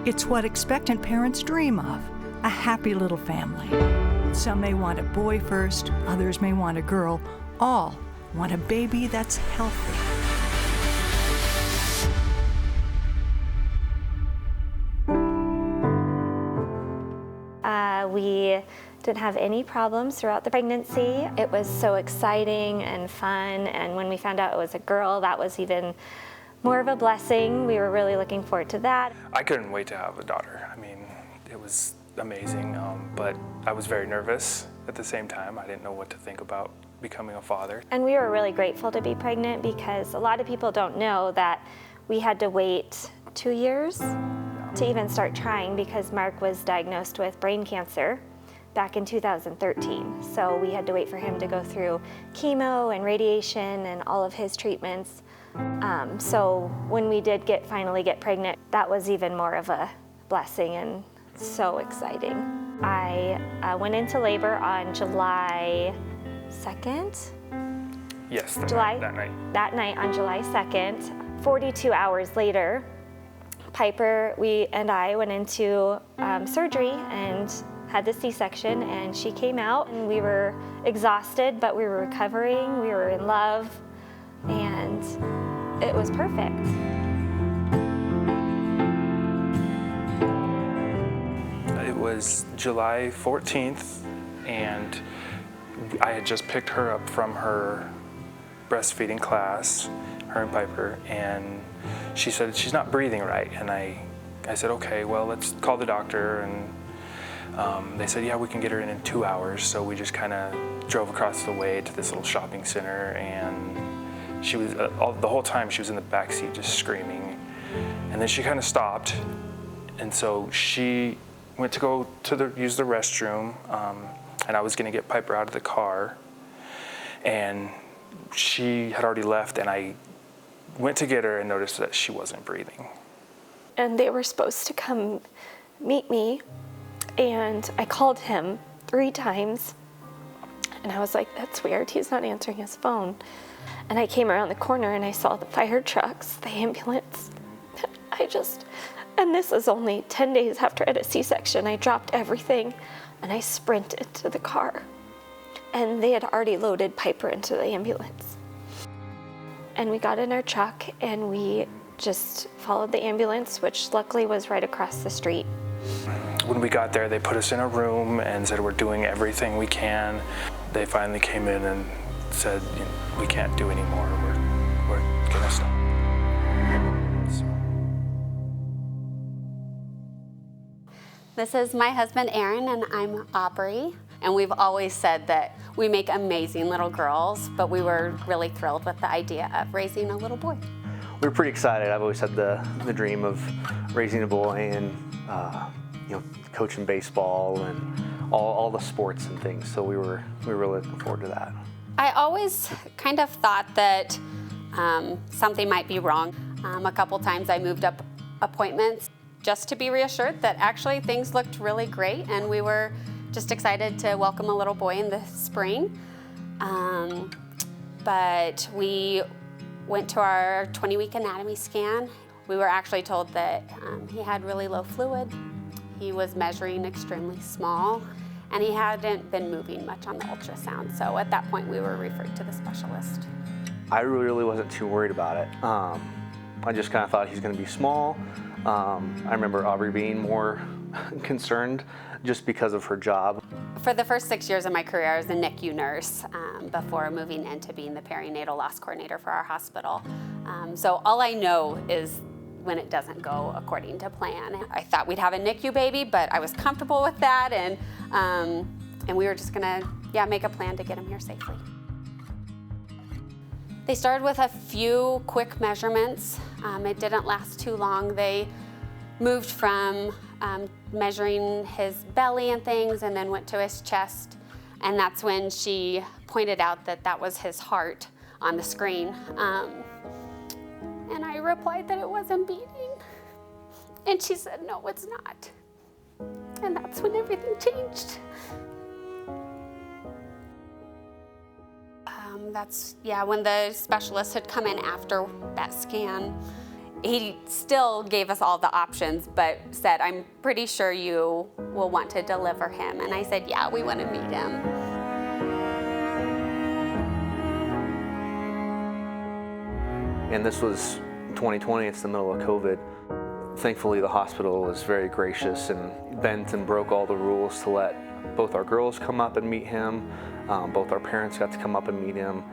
It's what expectant parents dream of, a happy little family. Some may want a boy first, others may want a girl. All want a baby that's healthy. We didn't have any problems throughout the pregnancy. It was so exciting and fun, and when we found out it was a girl, that was even more of a blessing. We were really looking forward to that. I couldn't wait to have a daughter. I mean, it was amazing, but I was very nervous at the same time. I didn't know what to think about becoming a father. And we were really grateful to be pregnant because a lot of people don't know that we had to wait 2 years to even start trying because Mark was diagnosed with brain cancer back in 2013. So we had to wait for him to go through chemo and radiation and all of his treatments. So when we did finally get pregnant, that was even more of a blessing and so exciting. I went into labor on July 2nd. Yes, that night. That night on July 2nd. 42 hours later, Piper, and I went into surgery and had the C-section, and she came out, and we were exhausted, but we were recovering, we were in love, and it was perfect. It was July 14th, and I had just picked her up from her breastfeeding class, her and Piper, and she said she's not breathing right, and I said, okay, well, let's call the doctor, and they said, yeah, we can get her in 2 hours. So we just kind of drove across the way to this little shopping center, and she was the whole time she was in the back seat just screaming, and then she kind of stopped, and so she went to go to use the restroom, and I was going to get Piper out of the car, and she had already left, and I went to get her and noticed that she wasn't breathing. And they were supposed to come meet me, and I called him 3 times, and I was like, that's weird, he's not answering his phone. And I came around the corner and I saw the fire trucks, the ambulance. And this is only 10 days after I had a C-section. I dropped everything and I sprinted to the car. And they had already loaded Piper into the ambulance. And we got in our truck and we just followed the ambulance, which luckily was right across the street. When we got there, they put us in a room and said, we're doing everything we can. They finally came in and said, we can't do any more. We're gonna stop. So. This is my husband, Aaron, and I'm Aubrey. And we've always said that we make amazing little girls, but we were really thrilled with the idea of raising a little boy. We were pretty excited. I've always had the dream of raising a boy and coaching baseball and all the sports and things. So we were really looking forward to that. I always kind of thought that something might be wrong. A couple times I moved up appointments just to be reassured that actually things looked really great, and we were just excited to welcome a little boy in the spring. But we went to our 20-week anatomy scan. We were actually told that he had really low fluid. He was measuring extremely small, and he hadn't been moving much on the ultrasound. So at that point, we were referred to the specialist. I really wasn't too worried about it. I just kind of thought he's going to be small. I remember Aubrey being more concerned just because of her job. For the first 6 years of my career, I was a NICU nurse before moving into being the perinatal loss coordinator for our hospital. So all I know is when it doesn't go according to plan. I thought we'd have a NICU baby, but I was comfortable with that, and we were just gonna make a plan to get him here safely. They started with a few quick measurements. It didn't last too long. They moved from measuring his belly and things, and then went to his chest, and that's when she pointed out that that was his heart on the screen. And I replied that it wasn't beating, and she said, no, it's not. And that's when everything changed. When the specialist had come in after that scan, he still gave us all the options, but said, I'm pretty sure you will want to deliver him. And I said, yeah, we want to meet him. And this was 2020, it's the middle of COVID. Thankfully, the hospital was very gracious and bent and broke all the rules to let both our girls come up and meet him. Both our parents got to come up and meet him.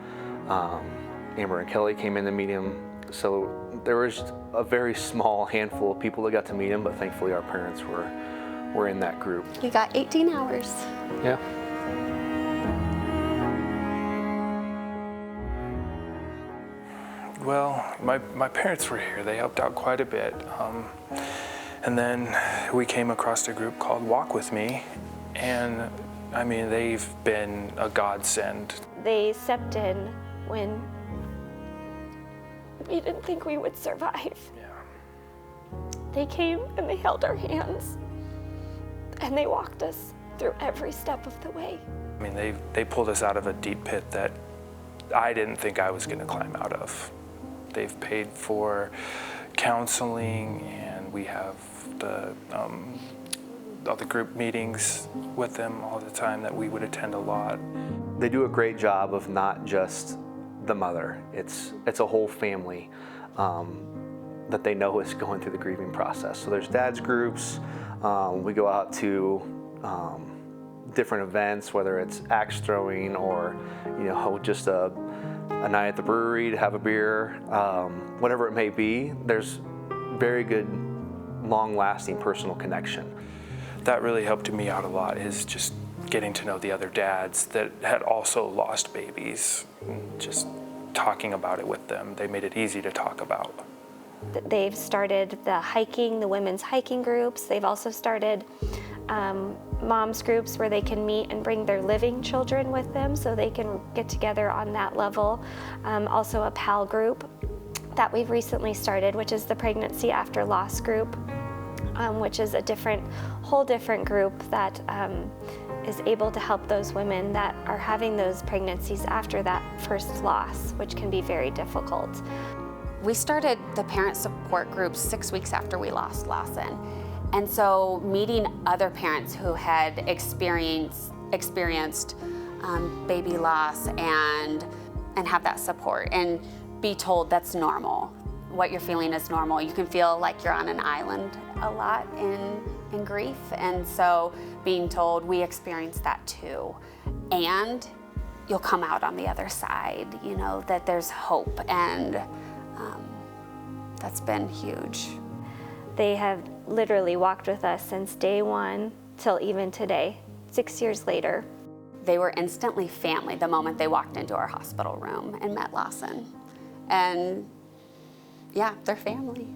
Amber and Kelly came in to meet him. So there was a very small handful of people that got to meet him, but thankfully our parents were in that group. You got 18 hours. Yeah. Well, my parents were here. They helped out quite a bit. And then we came across a group called Walk With Me. And I mean, they've been a godsend. They stepped in when we didn't think we would survive. Yeah. They came and they held our hands and they walked us through every step of the way. I mean, they pulled us out of a deep pit that I didn't think I was going to climb out of. They've paid for counseling, and we have all the group meetings with them all the time that we would attend a lot. They do a great job of not just the mother. It's a whole family that they know is going through the grieving process. So there's dad's groups. We go out to different events, whether it's axe throwing or just a night at the brewery to have a beer, whatever it may be. There's very good, long-lasting personal connection. That really helped me out a lot, is just getting to know the other dads that had also lost babies, and just talking about it with them. They made it easy to talk about. They've started the women's hiking groups. They've also started moms groups where they can meet and bring their living children with them so they can get together on that level. Also a PAL group that we've recently started, which is the Pregnancy After Loss group, which is a whole different group that is able to help those women that are having those pregnancies after that first loss, which can be very difficult. We started the parent support group 6 weeks after we lost Lawson. And so meeting other parents who had experienced baby loss and have that support and be told that's normal. What you're feeling is normal. You can feel like you're on an island a lot in grief. And so being told we experienced that too. And you'll come out on the other side, that there's hope. And that's been huge. They have literally walked with us since day one till even today, 6 years later. They were instantly family the moment they walked into our hospital room and met Lawson. And yeah, they're family.